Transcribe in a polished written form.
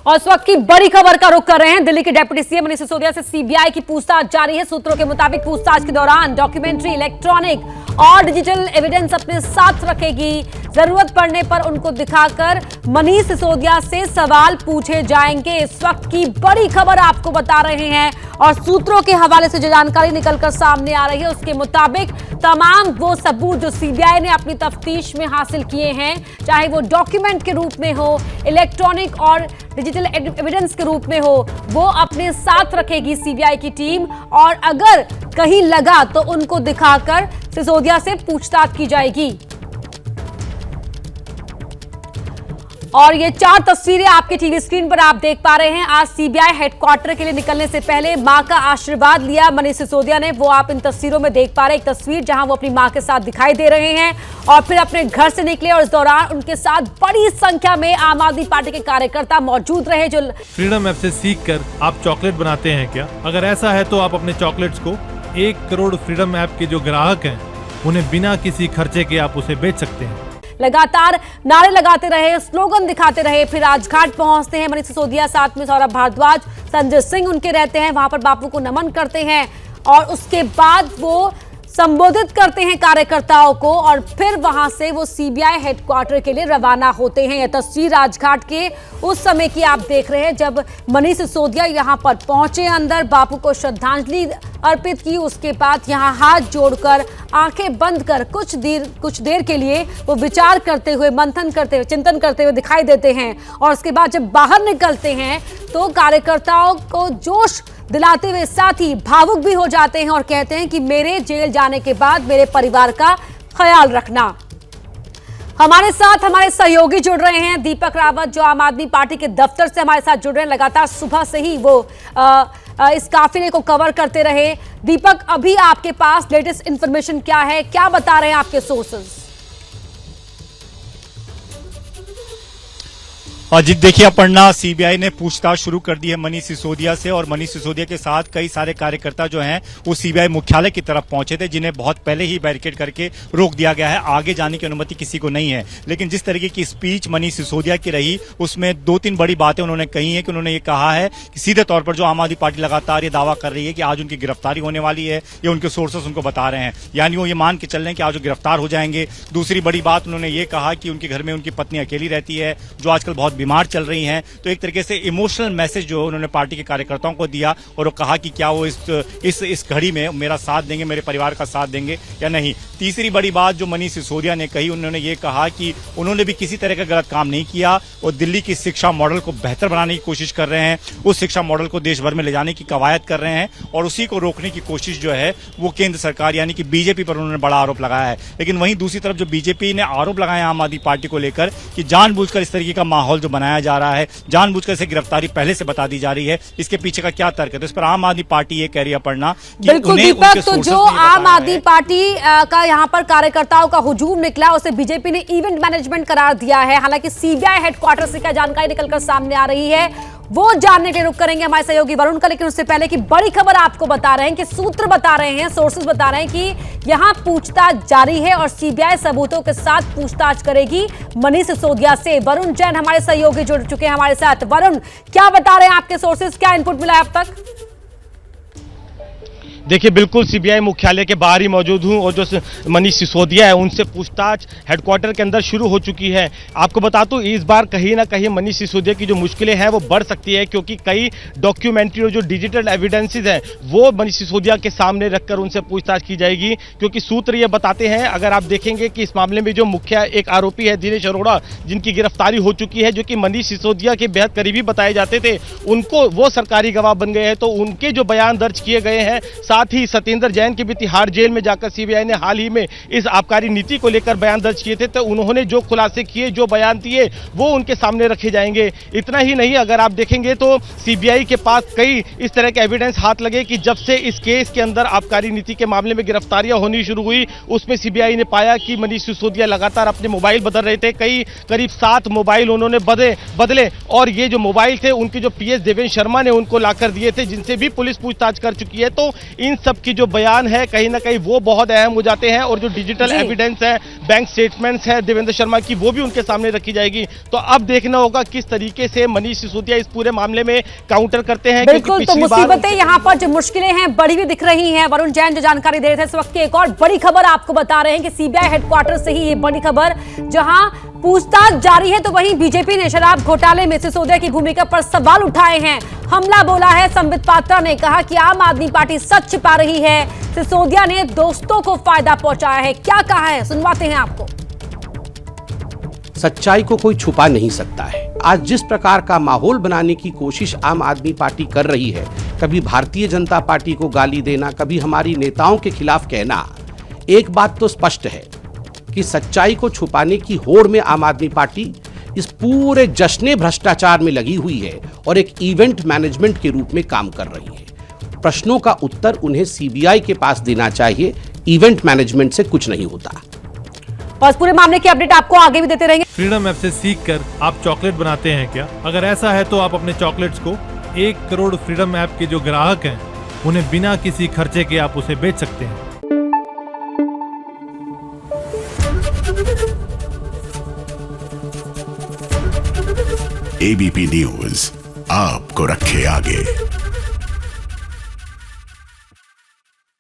और इस वक्त की बड़ी खबर का रुख कर रहे हैं। दिल्ली के डिप्टी सीएम मनीष सिसोदिया से सीबीआई की पूछताछ जारी है। सूत्रों के मुताबिक पूछताछ के दौरान डॉक्यूमेंट्री, इलेक्ट्रॉनिक और डिजिटल एविडेंस अपने साथ रखेगी। जरूरत पड़ने पर उनको दिखाकर मनीष सिसोदिया से सवाल पूछे जाएंगे। इस वक्त की बड़ी खबर आपको बता रहे हैं और सूत्रों के हवाले से जो जानकारी निकलकर सामने आ रही है उसके मुताबिक तमाम वो सबूत जो सीबीआई ने अपनी तफ्तीश में हासिल किए हैं, चाहे वो डॉक्यूमेंट के रूप में हो, इलेक्ट्रॉनिक और डिजिटल एविडेंस के रूप में हो, वो अपने साथ रखेगी सीबीआई की टीम। और अगर कहीं लगा तो उनको दिखाकर सिसोदिया से पूछताछ की जाएगी। और ये 4 तस्वीरें आपके टीवी स्क्रीन पर आप देख पा रहे हैं। आज सीबीआई हेडक्वार्टर के लिए निकलने से पहले मां का आशीर्वाद लिया मनीष सिसोदिया ने, वो आप इन तस्वीरों में देख पा रहे हैं। एक तस्वीर जहां वो अपनी मां के साथ दिखाई दे रहे हैं और फिर अपने घर से निकले और इस दौरान उनके साथ बड़ी संख्या में आम आदमी पार्टी के कार्यकर्ता मौजूद रहे। जो फ्रीडम ऐप से सीख कर आप चॉकलेट बनाते हैं क्या? अगर ऐसा है तो आप अपने चॉकलेट्स को 1 करोड़ फ्रीडम ऐप के जो ग्राहक हैं उन्हें बिना किसी खर्चे के आप उसे बेच सकते हैं। लगातार नारे लगाते रहे, स्लोगन दिखाते रहे, फिर राजघाट पहुंचते हैं मनीष सिसोदिया, साथ में सौरभ भारद्वाज, संजय सिंह उनके रहते हैं, वहां पर बापू को नमन करते हैं और उसके बाद वो संबोधित करते हैं कार्यकर्ताओं को और फिर वहां से वो सीबीआई हेडक्वार्टर के लिए रवाना होते हैं। यह तस्वीर राजघाट के उस समय की आप देख रहे हैं जब मनीष सिसोदिया यहां पर पहुंचे, अंदर बापू को श्रद्धांजलि अर्पित की, उसके बाद यहां हाथ जोड़कर आंखें बंद कर कुछ देर के लिए वो विचार करते हुए, मंथन करते हुए, चिंतन करते हुए दिखाई देते हैं। और उसके बाद जब बाहर निकलते हैं तो कार्यकर्ताओं को जोश दिलाते हुए साथ ही भावुक भी हो जाते हैं और कहते हैं कि मेरे जेल जाने के बाद मेरे परिवार का ख्याल रखना। हमारे साथ हमारे सहयोगी जुड़ रहे हैं। दीपक रावत जो आम आदमी पार्टी के दफ्तर से हमारे साथ जुड़ रहे हैं, लगातार सुबह से ही वो इस काफिले को कवर करते रहे। दीपक, अभी आपके पास लेटेस्ट इंफॉर्मेशन क्या है, क्या बता रहे हैं आपके सोर्सेज? जी देखिए अपर्णा, सीबीआई ने पूछताछ शुरू कर दी है मनीष सिसोदिया से और मनीष सिसोदिया के साथ कई सारे कार्यकर्ता जो हैं वो सीबीआई मुख्यालय की तरफ पहुंचे थे, जिन्हें बहुत पहले ही बैरिकेड करके रोक दिया गया है। आगे जाने की अनुमति किसी को नहीं है। लेकिन जिस तरीके की स्पीच मनीष सिसोदिया की रही उसमें 2-3 बड़ी बातें उन्होंने कही हैं कि उन्होंने ये कहा है कि सीधे तौर पर जो आम आदमी पार्टी लगातार ये दावा कर रही है कि आज उनकी गिरफ्तारी होने वाली है, ये उनके सोर्सेस उनको बता रहे हैं, यानी वो ये मान के चल रहे हैं कि आज वो गिरफ्तार हो जाएंगे। दूसरी बड़ी बात उन्होंने ये कहा कि उनके घर में उनकी पत्नी अकेली रहती है जो आजकल बहुत बीमार चल रही हैं। तो एक तरीके से इमोशनल मैसेज जो उन्होंने पार्टी के कार्यकर्ताओं को दिया और वो कहा कि क्या वो इस घड़ी में मेरा साथ देंगे, मेरे परिवार का साथ देंगे या नहीं। तीसरी बड़ी बात जो मनीष सिसोदिया ने कही, उन्होंने ये कहा कि उन्होंने भी किसी तरह का गलत काम नहीं किया और दिल्ली की शिक्षा मॉडल को बेहतर बनाने की कोशिश कर रहे हैं, उस शिक्षा मॉडल को देश भर में ले जाने की कवायद कर रहे हैं और उसी को रोकने की कोशिश जो है वो केंद्र सरकार यानी कि बीजेपी पर उन्होंने बड़ा आरोप लगाया है। लेकिन वहीं दूसरी तरफ जो बीजेपी ने आरोप लगाया आम आदमी पार्टी को लेकर कि जानबूझकर इस तरीके का माहौल जो बनाया जा रहा है, जानबूझकर से गिरफ्तारी पहले से बता दी जा रही है, इसके पीछे का क्या तर्क है? तो इस पर आम आदमी पार्टी ये कह रही है पढ़ना कि बिल्कुल दीपक, तो जो आम आदमी पार्टी का यहाँ पर कार्यकर्ताओं का हुजूम निकला उसे बीजेपी ने इवेंट मैनेजमेंट करार दिया है। हालांकि सीबीआई हेडक्वार्टर से क्या जानकारी निकलकर सामने आ रही है वो जानने के लिए रुक करेंगे हमारे सहयोगी वरुण का। लेकिन उससे पहले की बड़ी खबर आपको बता रहे हैं कि सूत्र बता रहे हैं, सोर्सेज बता रहे हैं कि यहां पूछताछ जारी है और सीबीआई सबूतों के साथ पूछताछ करेगी मनीष सिसोदिया से। वरुण जैन हमारे सहयोगी जुड़ चुके हैं हमारे साथ। वरुण, क्या बता रहे हैं आपके सोर्सेज, क्या इनपुट मिला है अब तक? देखिए बिल्कुल सीबीआई मुख्यालय के बाहर ही मौजूद हूं और जो मनीष सिसोदिया है उनसे पूछताछ हेडक्वार्टर के अंदर शुरू हो चुकी है। आपको बता दूं इस बार कहीं ना कहीं मनीष सिसोदिया की जो मुश्किलें हैं वो बढ़ सकती है, क्योंकि कई डॉक्यूमेंट्री और जो डिजिटल एविडेंसेस हैं वो मनीष सिसोदिया के सामने रखकर उनसे पूछताछ की जाएगी। क्योंकि सूत्र ये बताते हैं, अगर आप देखेंगे कि इस मामले में जो मुख्य एक आरोपी है दिनेश अरोड़ा, जिनकी गिरफ्तारी हो चुकी है, जो कि मनीष सिसोदिया के बेहद करीबी बताए जाते थे, उनको वो सरकारी गवाह बन गए हैं। तो उनके जो बयान दर्ज किए गए हैं, साथ ही सत्येंद्र जैन की भी तिहाड़ जेल में जाकर सीबीआई ने हाल ही में इस आबकारी नीति को लेकर बयान दर्ज किए थे, तो उन्होंने जो खुलासे किए, जो बयान दिए, वो उनके सामने रखे जाएंगे। इतना ही नहीं, अगर आप देखेंगे तो सीबीआई के पास कई इस तरह के एविडेंस हाथ लगे कि जब से इस केस के अंदर आबकारी नीति के मामले में गिरफ्तारियां होनी शुरू हुई, उसमें सीबीआई ने पाया कि मनीष सिसोदिया लगातार अपने मोबाइल बदल रहे थे। करीब 7 मोबाइल उन्होंने बदले और ये जो मोबाइल थे उनके जो पीएस देवेंद्र शर्मा ने उनको लाकर दिए थे, जिनसे भी पुलिस पूछताछ कर चुकी है। तो इन सब की जो बयान है कहीं ना कहीं वो बहुत अहम हो जाते हैं, और जो डिजिटल एविडेंस है, बैंक स्टेटमेंट्स है देवेंद्र शर्मा की, वो भी उनके सामने रखी जाएगी। तो अब देखना होगा किस तरीके से मनीष सिसोदिया इस पूरे मामले में काउंटर करते हैं। बिल्कुल, तो मुसीबतें यहाँ पर जो मुश्किलें हैं बड़ी भी दिख रही हैं। वरुण जैन जो जानकारी दे रहे थे इस वक्त की एक और बड़ी खबर आपको बता रहे हैं कि सीबीआई हेडक्वार्टर से ही ये बड़ी खबर, जहां पूछताछ जारी है तो वहीं बीजेपी ने शराब घोटाले में सिसोदिया की भूमिका पर सवाल उठाए हैं। हमला बोला है संबित पात्रा ने, कहा कि आम आदमी पार्टी सच छिपा रही है, सिसोदिया ने दोस्तों को फायदा पहुंचाया है। क्या कहा है, सुनवाते हैं आपको। सच्चाई को कोई छुपा नहीं सकता है। आज जिस प्रकार का माहौल बनाने की कोशिश आम आदमी पार्टी कर रही है, कभी भारतीय जनता पार्टी को गाली देना, कभी हमारी नेताओं के खिलाफ कहना, एक बात तो स्पष्ट है कि सच्चाई को छुपाने की होड़ में आम आदमी पार्टी इस पूरे जश्न भ्रष्टाचार में लगी हुई है और एक इवेंट मैनेजमेंट के रूप में काम कर रही है। प्रश्नों का उत्तर उन्हें सीबीआई के पास देना चाहिए, इवेंट मैनेजमेंट से कुछ नहीं होता। और पूरे मामले की अपडेट आपको आगे भी देते रहेंगे। फ्रीडम ऐप से सीखकर आप चॉकलेट बनाते हैं क्या? अगर ऐसा है तो आप अपने चॉकलेट्स को 1 करोड़ फ्रीडम ऐप के जो ग्राहक हैं उन्हें बिना किसी खर्चे के आप उसे बेच सकते हैं। एबीपी न्यूज आपको रखे आगे।